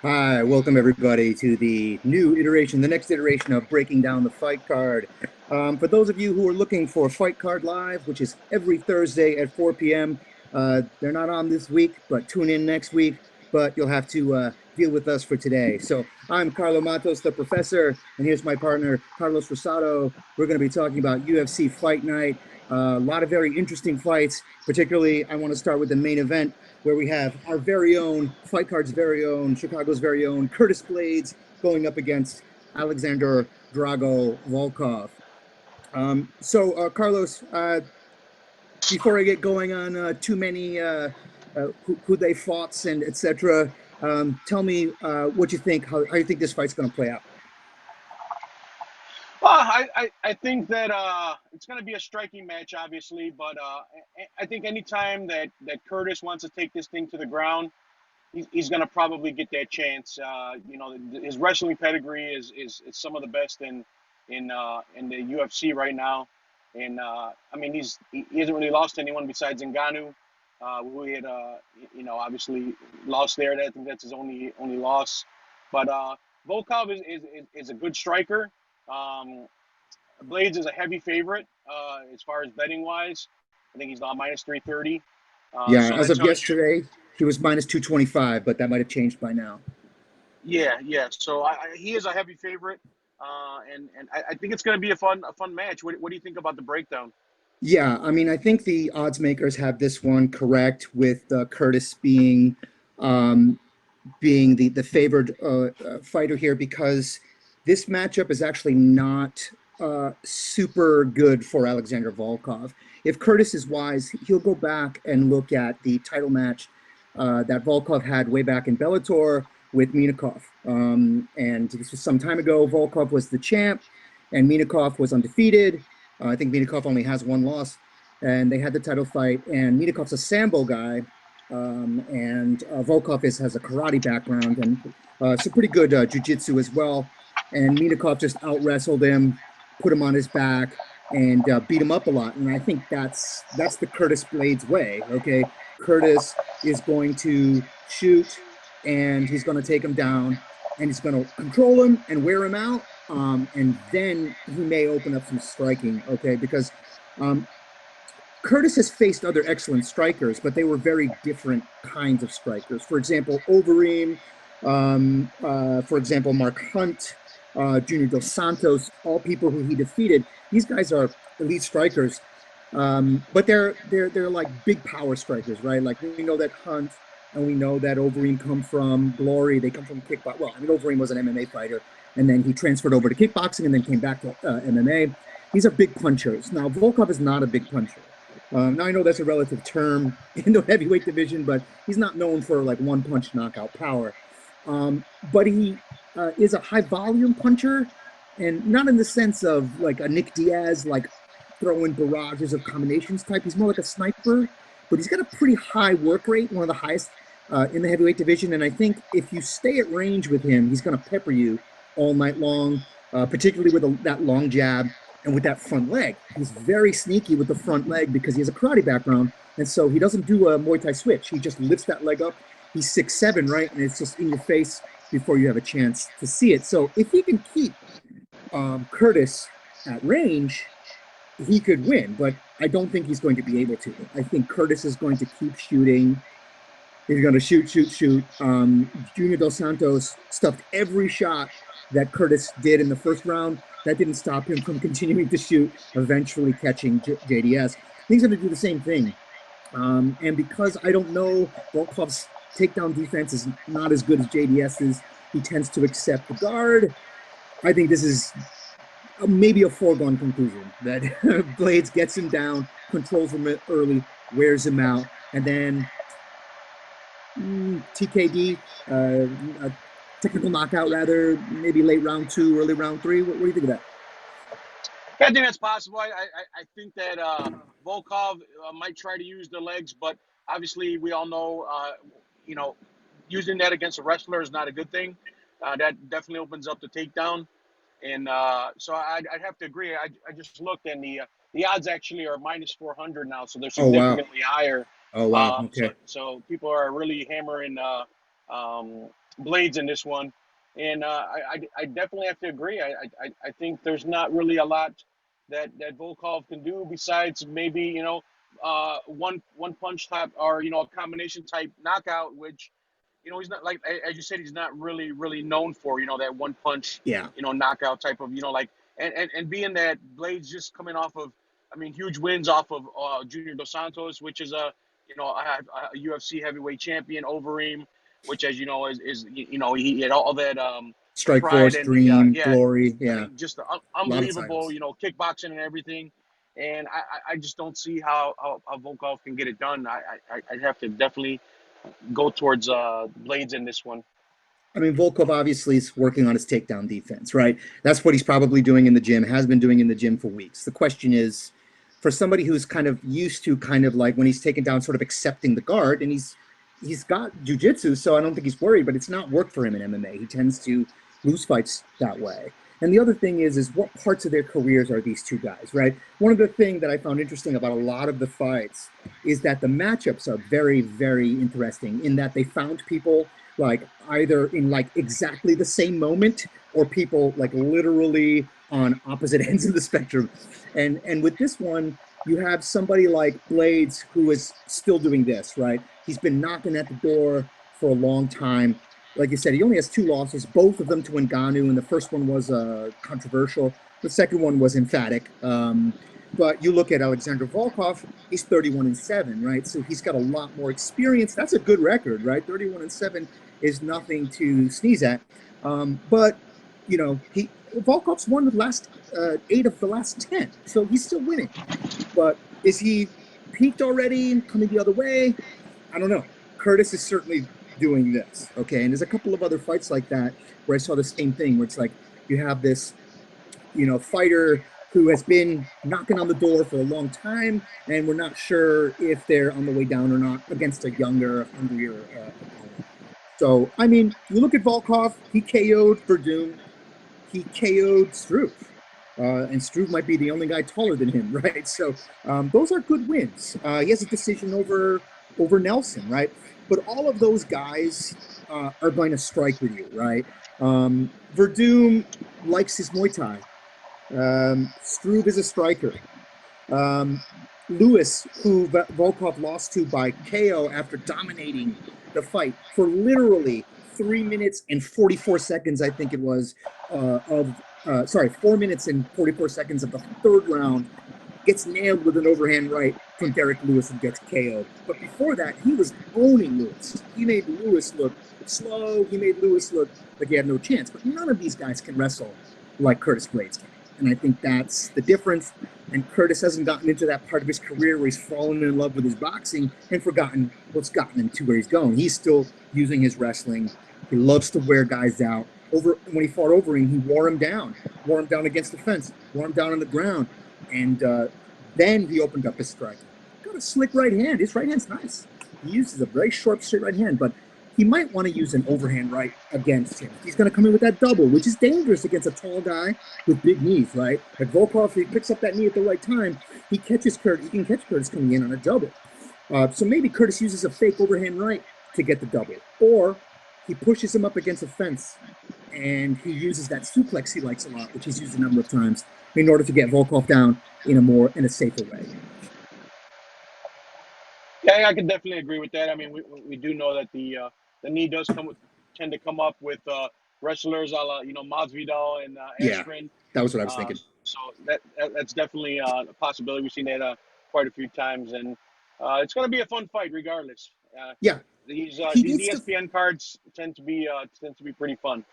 Hi, welcome everybody to the new iteration, the next iteration of Breaking Down the Fight Card. For those of you who are looking for Fight Card Live, which is every Thursday at 4 p.m., they're not on this week, but tune in next week. But you'll have to deal with us for today. So I'm Carlo Matos, the professor, and here's my partner, Carlos Rosado. We're going to be talking about UFC Fight Night. A lot of very interesting fights. Particularly, I want to start with the main event where we have our very own Fight Card's very own, Chicago's very own Curtis Blaydes going up against Alexander Drago Volkov. Carlos, before I get going on too many who they fought and etc., tell me what you think, how you think this fight's going to play out. Well, I think that it's going to be a striking match, obviously, but I think anytime that Curtis wants to take this thing to the ground, he's going to probably get that chance. His wrestling pedigree is some of the best in the UFC right now, and I mean he hasn't really lost to anyone besides Ngannou, who he had obviously lost there. I think that's his only loss, but Volkov is a good striker. Um, Blaydes is a heavy favorite as far as betting wise. I think he's now minus 330. Yeah, So as that of tells you, yesterday, he was minus 225, but that might have changed by now. yeah. So he is a heavy favorite, and I think it's going to be a fun match. What do you think about the breakdown? Yeah, I mean, I think the odds makers have this one correct with Curtis um, being the favored fighter here because this matchup is actually not super good for Alexander Volkov. If Curtis is wise, he'll go back and look at the title match that Volkov had way back in Bellator with Minakov. And this was some time ago. Volkov was the champ, and Minakov was undefeated. I think Minakov only has one loss, and they had the title fight. And Minakov's a sambo guy, and Volkov has a karate background and some pretty good jujitsu as well. And Minakov just out wrestled him, put him on his back, and beat him up a lot. And I think that's the Curtis Blaydes way. Okay, Curtis is going to shoot, and he's going to take him down, and he's going to control him and wear him out. And then he may open up some striking. Okay, because um, Curtis has faced other excellent strikers, but they were very different kinds of strikers. For example, Overeem, for example, Mark Hunt, Junior Dos Santos, all people who he defeated. These guys are elite strikers, but they're like big power strikers, right? Like we know that Hunt and we know that Overeem come from Glory. They come from kickboxing. Well, I mean, Overeem was an MMA fighter, and then he transferred over to kickboxing, and then came back to MMA. These are big punchers. Now, Volkov is not a big puncher. Now I know that's a relative term in the heavyweight division, but he's not known for like one punch knockout power. But he is a high volume puncher, and not in the sense of like a Nick Diaz, like throwing barrages of combinations type. He's more like a sniper, but he's got a pretty high work rate, one of the highest in the heavyweight division. And I think if you stay at range with him, he's going to pepper you all night long, particularly with that long jab and with that front leg. He's very sneaky with the front leg because he has a karate background. And so he doesn't do a Muay Thai switch. He just lifts that leg up. He's 6'7", right? And it's just in your face before you have a chance to see it. So if he can keep Curtis at range, he could win, but I don't think he's going to be able to. I think Curtis is going to keep shooting. He's going to shoot, shoot, shoot. Junior Dos Santos stuffed every shot that Curtis did in the first round. That didn't stop him from continuing to shoot, eventually catching JDS. He's going to do the same thing. And because I don't know, Volkov's takedown defense is not as good as JDS's. He tends to accept the guard. I think this is maybe a foregone conclusion that Blaydes gets him down, controls him early, wears him out, and then TKD, a technical knockout rather, maybe late round two, early round three. What do you think of that? Yeah, I think that's possible. I think that Volkov might try to use the legs, but obviously we all know, you know, using that against a wrestler is not a good thing. That definitely opens up the takedown. And so I'd have to agree. I just looked, and the odds actually are minus 400 now, so they're Oh wow! significantly higher. Oh wow! So Okay. so people are really hammering. Blaydes in this one, and I definitely have to agree. I think there's not really a lot that Volkov can do besides maybe one punch type or a combination type knockout, which he's not like as you said he's not really known for that one punch Yeah, knockout type of like and being that Blaydes just coming off of huge wins off of Junior Dos Santos, which is a UFC heavyweight champion over him, which as you know is he had all that Strike pride Force, and the Dream, yeah Glory. I Yeah, mean just the a lot of unbelievable titles. kickboxing and everything. And I just don't see how Volkov can get it done. I'd have to definitely go towards Blaydes in this one. I mean, Volkov obviously is working on his takedown defense, right? That's what he's probably doing in the gym, has been doing in the gym for weeks. The question is, for somebody who's kind of used to kind of like when he's taken down, sort of accepting the guard, and he's got jujitsu, so I don't think he's worried, but it's not worked for him in MMA. He tends to lose fights that way. And the other thing is what parts of their careers are these two guys, right? One of the things that I found interesting about a lot of the fights is that the matchups are very, very interesting in that they found people like either in like exactly the same moment or people like literally on opposite ends of the spectrum. And with this one, you have somebody like Blaydes who is still doing this, right? He's been knocking at the door for a long time. Like you said, he only has two losses, both of them to Ngannou, and the first one was controversial. The second one was emphatic. But you look at Alexander Volkov, he's 31-7, right? So he's got a lot more experience. That's a good record, right? 31-7 is nothing to sneeze at. But Volkov's won the last 8 of the last 10, so he's still winning. But is he peaked already and coming the other way? I don't know. Curtis is certainly doing this, okay? And there's a couple of other fights like that where I saw the same thing, where it's like you have this, fighter who has been knocking on the door for a long time, and we're not sure if they're on the way down or not against a younger, hungrier opponent. So, I mean, you look at Volkov, he KO'd Verdum, he KO'd Struve. And Struve might be the only guy taller than him, right? So those are good wins. He has a decision over Nelson, right? But all of those guys are going to strike with you, right? Verdum likes his Muay Thai. Struve is a striker. Um, Lewis, who Volkov lost to by KO after dominating the fight for literally 3 minutes and 44 seconds, I think it was, 4 minutes and 44 seconds of the third round, gets nailed with an overhand right from Derek Lewis and gets KO'd. But before that, he was owning Lewis. He made Lewis look slow. He made Lewis look like he had no chance. But none of these guys can wrestle like Curtis Blaydes can. And I think that's the difference. And Curtis hasn't gotten into that part of his career where he's fallen in love with his boxing and forgotten what's gotten him to where he's going. He's still using his wrestling. He loves to wear guys out. When he fought Overeem, he wore him down against the fence, wore him down on the ground, and then he opened up his striking. Got a slick right hand. His right hand's nice. He uses a very sharp, straight right hand, but he might want to use an overhand right against him. He's going to come in with that double, which is dangerous against a tall guy with big knees, right? Like Volkov, if he picks up that knee at the right time, he can catch Curtis coming in on a double. So maybe Curtis uses a fake overhand right to get the double, or he pushes him up against a fence and he uses that suplex he likes a lot, which he's used a number of times in order to get Volkov down in a safer way. Yeah, I can definitely agree with that. I mean, we do know that the knee does tend to come up with wrestlers a la Masvidal and Yeah, Askren. that was what I was thinking. So that's definitely a possibility. We've seen that quite a few times, and it's going to be a fun fight regardless. Yeah, These he these needs to. ESPN cards tend to be pretty fun.